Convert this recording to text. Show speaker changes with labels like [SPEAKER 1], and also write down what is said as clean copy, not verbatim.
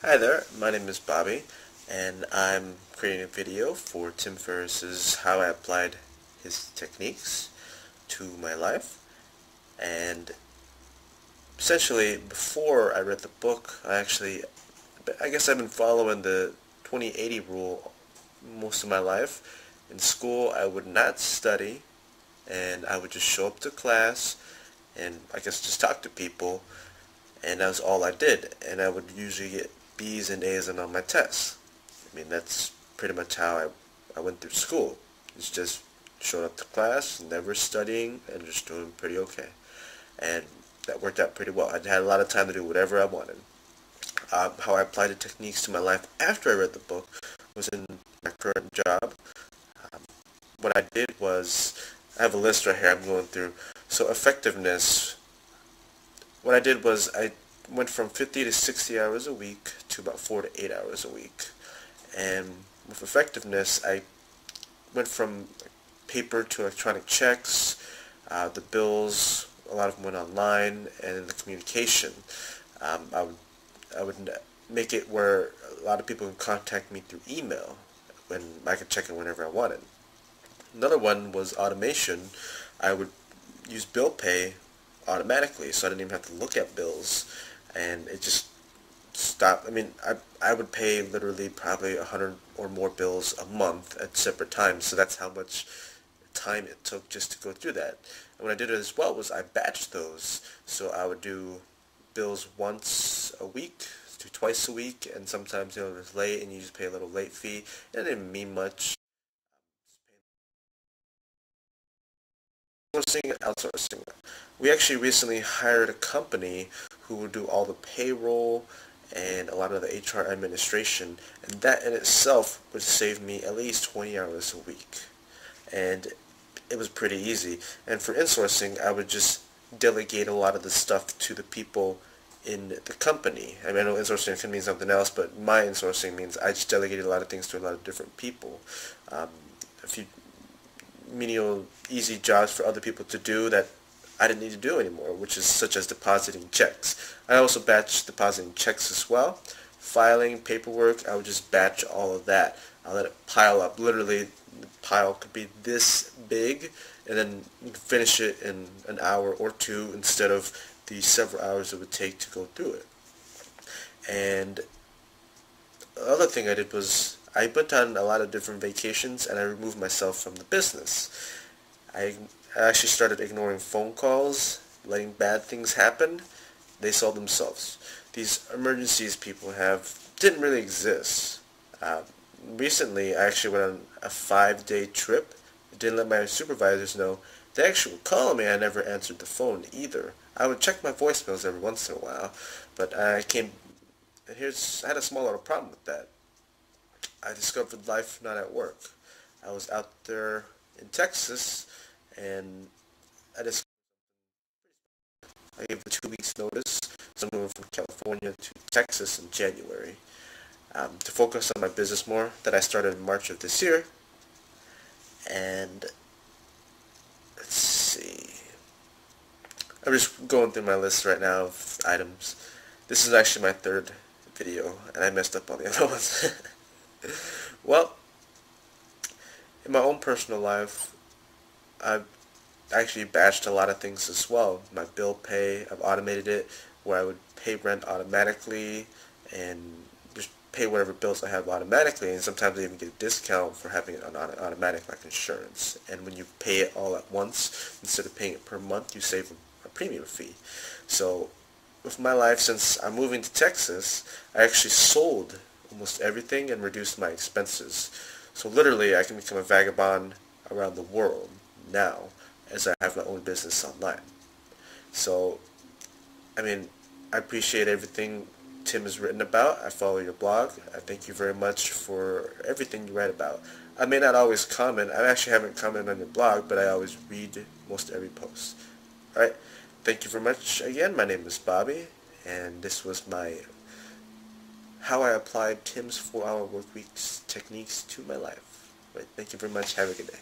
[SPEAKER 1] Hi there, my name is Bobby, and I'm creating a video for Tim Ferriss's How I Applied His Techniques to My Life. And essentially, before I read the book, I guess I've been following the 20/80 rule most of my life. In school, I would not study, and I would just show up to class, and I guess just talk to people, and that was all I did. And I would usually get B's and A's on all my tests. I mean, that's pretty much how I went through school. It's just showing up to class, never studying, and just doing pretty okay. And that worked out pretty well. I had a lot of time to do whatever I wanted. How I applied the techniques to my life after I read the book was in my current job. Um, what I did was, I have a list right here I'm going through. So effectiveness, what I did was I went from 50 to 60 hours a week to about 4 to 8 hours a week. And with effectiveness, I went from paper to electronic checks, the bills, a lot of them went online, and then the communication. I would make it where a lot of people can contact me through email, when I could check it whenever I wanted. Another one was automation. I would use bill pay automatically, so I didn't even have to look at bills, and it just stopped. I mean, I would pay literally probably 100 or more bills a month at separate times, so that's how much time it took just to go through that. And what I did as well was I batched those, so I would do bills once a week to twice a week, and sometimes, it was late and you just pay a little late fee. It didn't mean much. Outsourcing. We actually recently hired a company who would do all the payroll and a lot of the HR administration, and that in itself would save me at least 20 hours a week. And it was pretty easy. And for insourcing, I would just delegate a lot of the stuff to the people in the company. I mean, I know insourcing can mean something else, but my insourcing means I just delegated a lot of things to a lot of different people. A few menial, easy jobs for other people to do that I didn't need to do anymore, which is such as depositing checks. I also batch depositing checks as well. Filing, paperwork, I would just batch all of that. I let it pile up. Literally, the pile could be this big, and then you can finish it in an hour or two instead of the several hours it would take to go through it. And the other thing I did was I went on a lot of different vacations, and I removed myself from the business. I actually started ignoring phone calls, letting bad things happen. They solve themselves. These emergencies people have didn't really exist. Recently, I actually went on a 5-day trip. I didn't let my supervisors know. They actually would call me. I never answered the phone either. I would check my voicemails every once in a while, but I had a small little problem with that. I discovered life not at work. I was out there in Texas, and I gave the 2 weeks notice. So I'm moving from California to Texas in January, to focus on my business more that I started in March of this year. And let's see. I'm just going through my list right now of items. This is actually my third video, and I messed up on the other ones. Well, in my own personal life, I've actually batched a lot of things as well. My bill pay, I've automated it where I would pay rent automatically and just pay whatever bills I have automatically, and sometimes I even get a discount for having it on automatic, like insurance. And when you pay it all at once, instead of paying it per month, you save a premium fee. So with my life, since I'm moving to Texas, I actually sold almost everything and reduced my expenses. So literally, I can become a vagabond around the world now, as I have my own business online. So, I mean, I appreciate everything Tim has written about. I follow your blog. I thank you very much for everything you write about. I may not always comment. I actually haven't commented on your blog, but I always read most every post. Alright, thank you very much again. My name is Bobby, and this was my how I applied Tim's 4-hour work week's techniques to my life. Right, thank you very much. Have a good day.